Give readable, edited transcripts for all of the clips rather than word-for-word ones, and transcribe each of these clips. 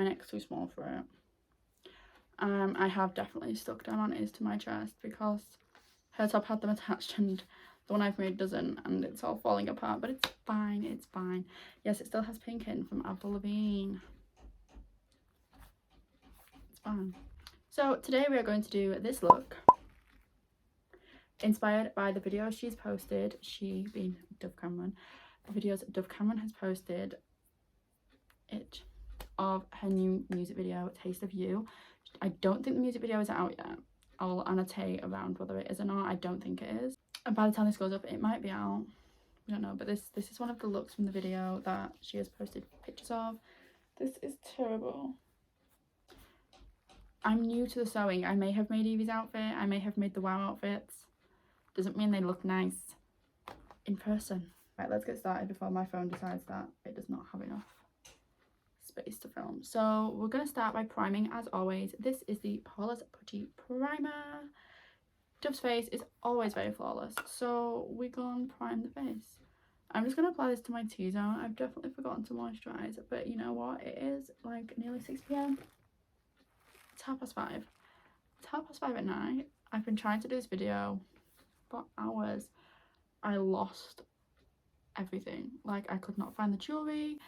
My neck's too small for it. I have definitely stuck down on is to my chest because her top had them attached and the one I've made doesn't, and it's all falling apart, but it's fine, it's fine. Yes, it still has pink in from Avril Lavigne. It's fine. So today we are going to do this look, inspired by the video she's posted, she being Dove Cameron, the videos Dove Cameron has posted it of her new music video, Taste of You. I don't think the music video is out yet. I'll annotate around whether it is or not. I don't think it is. And by the time this goes up, it might be out. I don't know, but this is one of the looks from the video that she has posted pictures of. This is terrible. I'm new to the sewing. I may have made Evie's outfit. I may have made the WoW outfits. Doesn't mean they look nice in person. Right, let's get started before my phone decides that it does not have enough space to film. So we're going to start by priming as always. This is the poreless putty primer. Dove's face is always very flawless, so we're going to prime the face. I'm just going to apply this to my T-zone. I've definitely forgotten to moisturise, but you know what? It is like nearly 6 p.m. It's 5:30. It's 5:30 at night. I've been trying to do this video for hours. I lost everything. Like, I could not find the jewellery.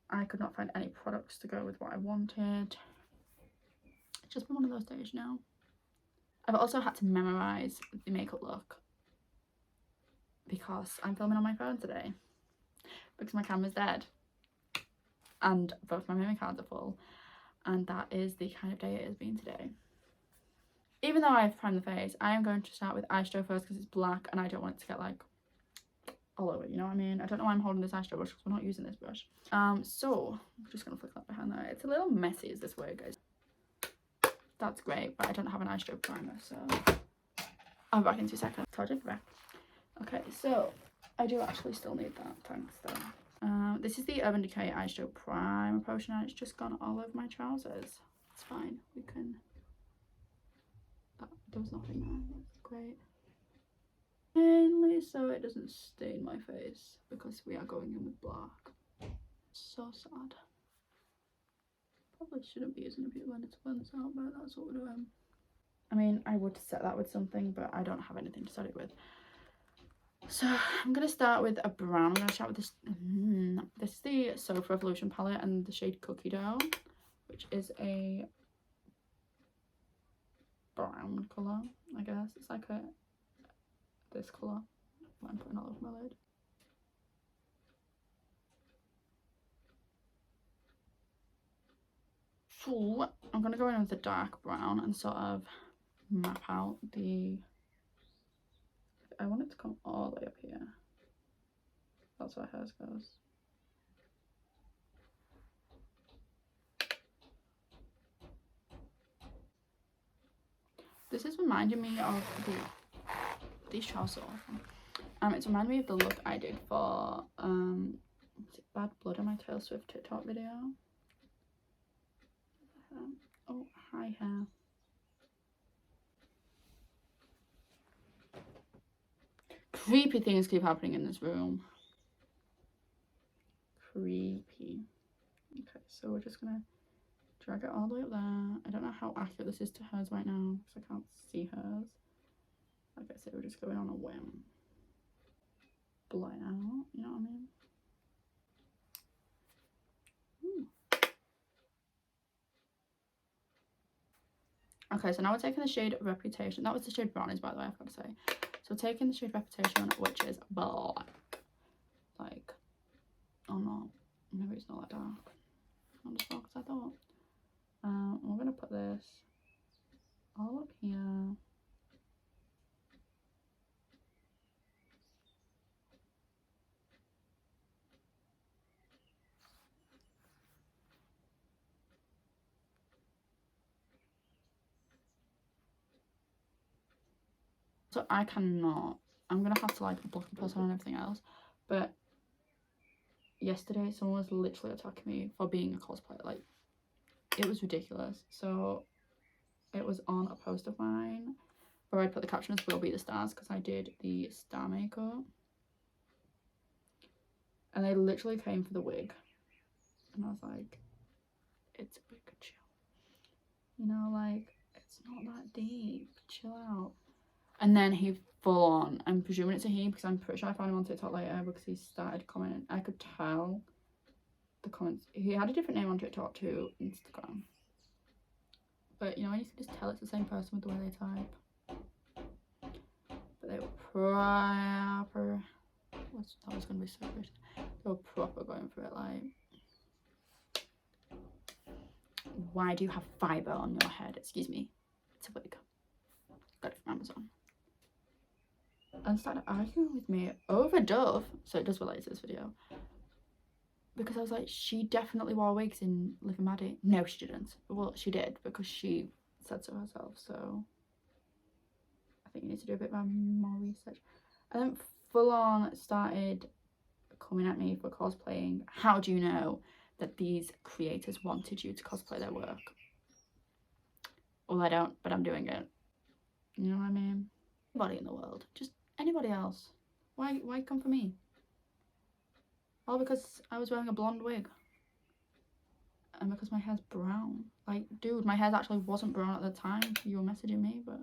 I could not find any products to go with what I wanted. It's just been one of those days, you know. I've also had to memorise the makeup look because I'm filming on my phone today because my camera's dead and both my memory cards are full, and that is the kind of day it has been today. Even though I've primed the face, I am going to start with eyeshadow first because it's black and I don't want it to get like all over, you know what I mean? I don't know why I'm holding this eyeshadow brush because we're not using this brush. So I'm just gonna flick that behind there. It's a little messy as this way, guys. That's great, but I don't have an eyeshadow primer, so I'll be back in 2 seconds. Told you, back. Okay, so I do actually still need that, thanks though. This is the Urban Decay eyeshadow primer potion and it's just gone all over my trousers. It's fine, we can, there was nothing there, that's great. Mainly so it doesn't stain my face because we are going in with black. So sad. Probably shouldn't be using a beauty blender to blend this out, but that's what we're doing. I mean, I would set that with something, but I don't have anything to set it with. So I'm going to start with a brown. I'm going to start with this. This is the Soph Revolution palette and the shade Cookie Dough, which is a brown colour, I guess. It's like this colour that I'm putting all over my lid. So I'm going to go in with the dark brown and sort of map out the, I want it to come all the way up here. That's where hers goes. This is reminding me of these trousers. It's reminding me of the look I did for is it Bad Blood on my Taylor Swift TikTok video. Oh, hi hair. Creepy things keep happening in this room. Creepy. Okay, so we're just gonna drag it all the way up there. I don't know how accurate this is to hers right now because I can't see hers. Like I said, we're just going on a whim. Blow it out, you know what I mean? Okay, so now we're taking the shade Reputation. That was the shade Brownies, by the way, I've got to say. So we're taking the shade Reputation, which is black. Like, oh no, maybe it's not that dark. Not as dark as I thought. We're going to put this all up here. So I cannot, I'm going to have to like block the person and everything else. But yesterday someone was literally attacking me for being a cosplayer. Like, it was ridiculous. So it was on a post of mine where I'd put the caption as "Will Be the Stars" because I did the star makeup. And they literally came for the wig. And I was like, it's a bit chill. You know, like, it's not that deep. Chill out. And then he full on, I'm presuming it's a he because I'm pretty sure I found him on TikTok later because he started commenting. I could tell the comments. He had a different name on TikTok to Instagram. But, you know, you can just tell it's the same person with the way they type. But they were proper. That was going to be so good. They were proper going for it, like. Why do you have fibre on your head? Excuse me. It's a wig. Got it from Amazon. And started arguing with me over Dove. So it does relate to this video. Because I was like, she definitely wore wigs in Living Maddie. No, she didn't. Well, she did because she said so herself. So I think you need to do a bit more research. And then full on started coming at me for cosplaying. How do you know that these creators wanted you to cosplay their work? Well, I don't, but I'm doing it. You know what I mean? Anybody in the world, just anybody else. Why come for me? All because I was wearing a blonde wig. And because my hair's brown. Like, dude, my hair actually wasn't brown at the time you were messaging me, but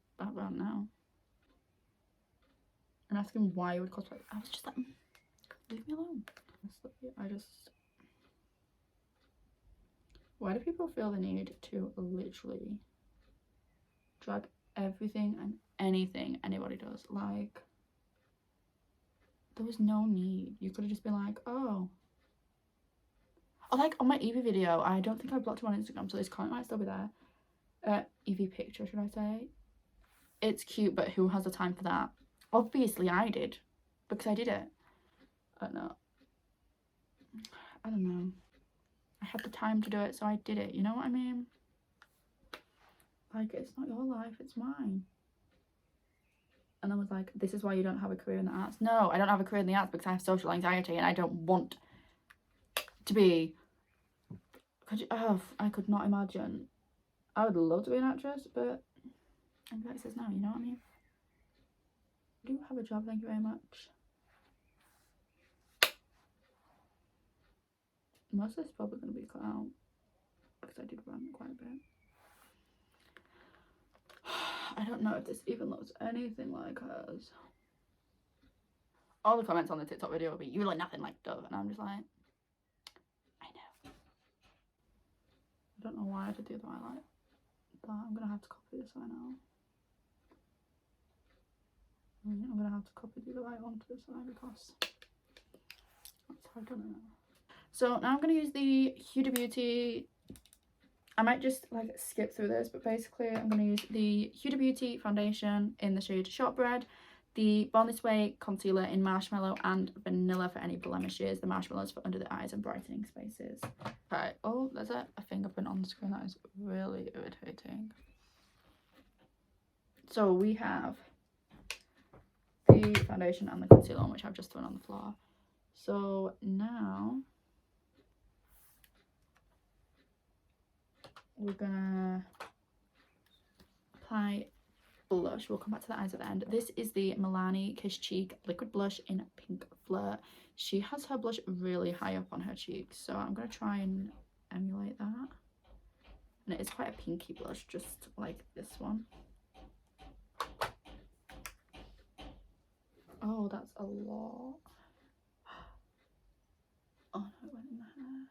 it's that brown now. And asking why you would cosplay. I was just like, leave me alone. Why do people feel the need to literally drag everything and anything anybody does? Like, there was no need. You could have just been like, oh. Or like on my Evie video, I don't think I blocked him on Instagram, so this comment might still be there. Evie picture, should I say? It's cute, but who has the time for that? Obviously I did, because I did it. I don't know. I had the time to do it, so I did it. You know what I mean? Like, it's not your life, it's mine. And I was like, this is why you don't have a career in the arts. No, I don't have a career in the arts because I have social anxiety and I don't want to be. I could not imagine. I would love to be an actress, but anxiety says no, you know what I mean? I do have a job, thank you very much. Most of this is probably going to be cut out because I did rant quite a bit. I don't know if this even looks anything like hers. All the comments on the TikTok video will be, you look nothing like Dove, and I'm just like, I know. I don't know why I did the other highlight, but I'm going to have to copy this I know. I'm going to have to copy the other light onto this side because that's how I've done it. So now I'm going to use the Huda Beauty. I might just like skip through this, but basically I'm going to use the Huda Beauty foundation in the shade Shortbread, the Born This Way concealer in Marshmallow and Vanilla for any blemishes, the marshmallows for under the eyes and brightening spaces. Right, oh, there's a fingerprint on the screen that is really irritating. So we have the foundation and the concealer on, which I've just thrown on the floor. So now we're gonna apply blush. We'll come back to the eyes at the end. This is the Milani Kiss Cheek liquid blush in Pink Flirt. She has her blush really high up on her cheeks, so I'm gonna try and emulate that. And it is quite a pinky blush, just like this one. Oh, that's a lot. Oh no, it went in my hair.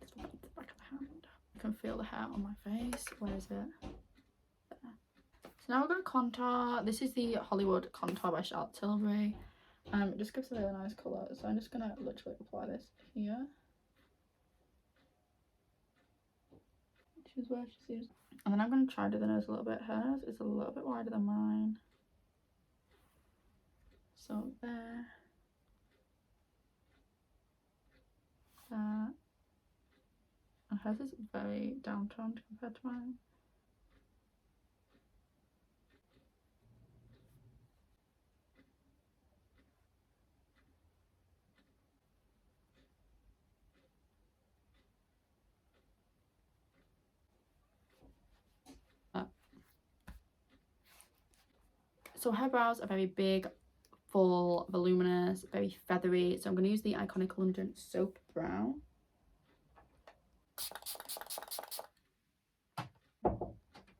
It's right at the back of the hand. I can feel the hair on my face. Where is it? There. So now we're going to contour. This is the Hollywood Contour by Charlotte Tilbury. It just gives a really nice colour. So I'm just going to literally apply this here. Which is where she seems. And then I'm going to try to do the nose a little bit. Her nose is a little bit wider than mine. So there. There. And hers is very down-toned compared to mine. So her brows are very big, full, voluminous, very feathery. So I'm going to use the iconic London Soap Brow.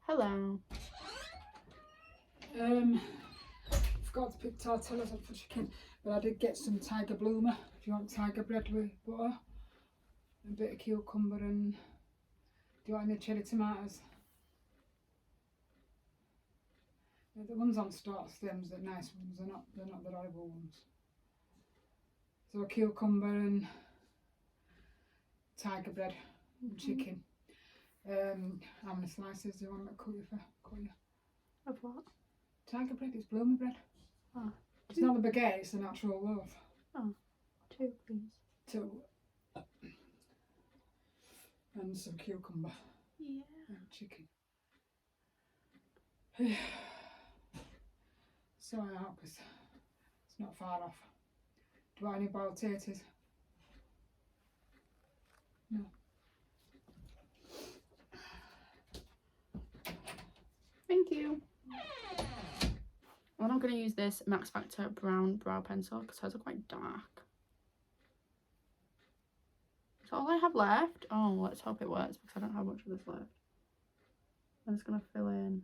Hello. Forgot to pick tortillas up for chicken, but I did get some tiger bloomer. If you want tiger bread with butter, a bit of cucumber, and do you want any cherry tomatoes? Yeah, the ones on start stems, they're nice ones. They're not the horrible ones. So a cucumber and tiger bread and chicken. How many slices do you want me to cut you? Of what? Tiger bread, it's bloomer bread. Oh, it's not the baguette, it's an actual loaf. Oh, 2 please. 2. And some cucumber. Yeah. And chicken. So I hope it's not far off. Do you want any boiled taters? No. Thank you. I'm not going to use this Max Factor brown brow pencil because hers are quite dark. Is that all I have left? Oh, let's hope it works because I don't have much of this left. I'm just going to fill in.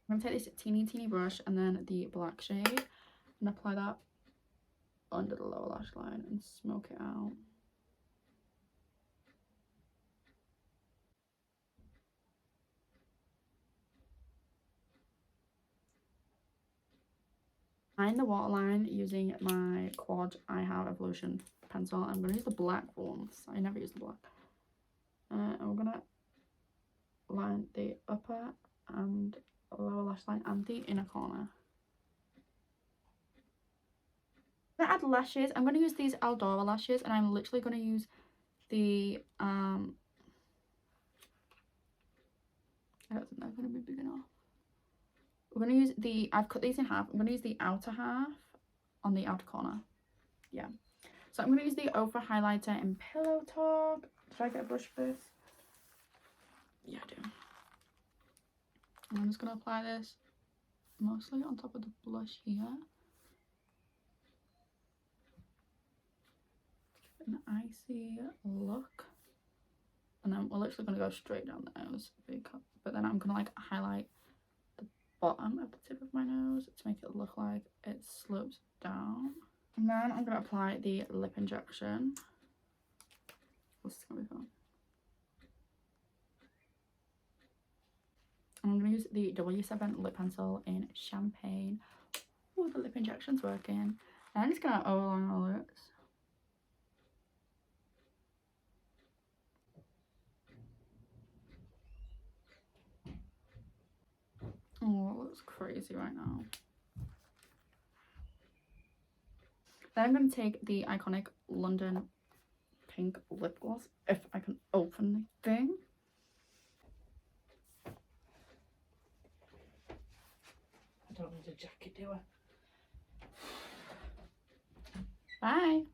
I'm going to take this teeny brush and then the black shade and apply that under the lower lash line and smoke it out. Line the waterline using my Quad I Have Evolution pencil. I'm going to use the black ones. I never use the black. And we're going to line the upper and lower lash line and the inner corner. I'm going to add lashes. I'm going to use these Eldora lashes and I'm literally going to use the I don't think they're going to be big enough. We're going to use the, I've cut these in half. I'm going to use the outer half on the outer corner. Yeah. So I'm going to use the Over highlighter in Pillow Talk. Should I get a brush for this? Yeah, I do. And I'm just going to apply this mostly on top of the blush here. An icy look. And then we're literally going to go straight down the nose. But then I'm going to like highlight the bottom of the tip of my nose to make it look like it slopes down. And then I'm going to apply the lip injection. This is going to be fun. I'm going to use the W7 lip pencil in Champagne. Oh, the lip injection's working. And I'm just going to overline my lips. Oh, it looks crazy right now. Then I'm going to take the iconic London pink lip gloss, if I can open the thing. I don't need a jacket, do I? Bye.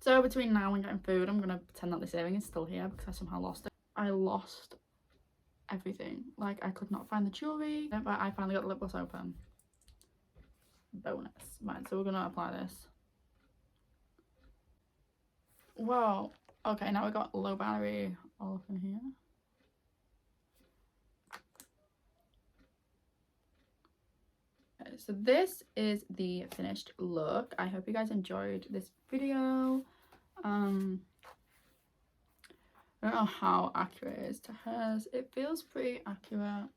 So between now and getting food, I'm going to pretend that this earring is still here because I somehow lost it. I lost everything. Like, I could not find the jewellery, but I finally got the lip gloss open. Bonus. Right, so we're going to apply this. Whoa. Okay, now we got low battery all up in here. Okay, so this is the finished look. I hope you guys enjoyed this video. I don't know how accurate it is to hers. It feels pretty accurate.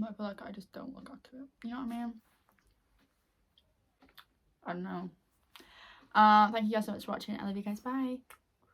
I feel like I just don't look accurate. You know what I mean? I don't know. Thank you guys so much for watching. I love you guys. Bye.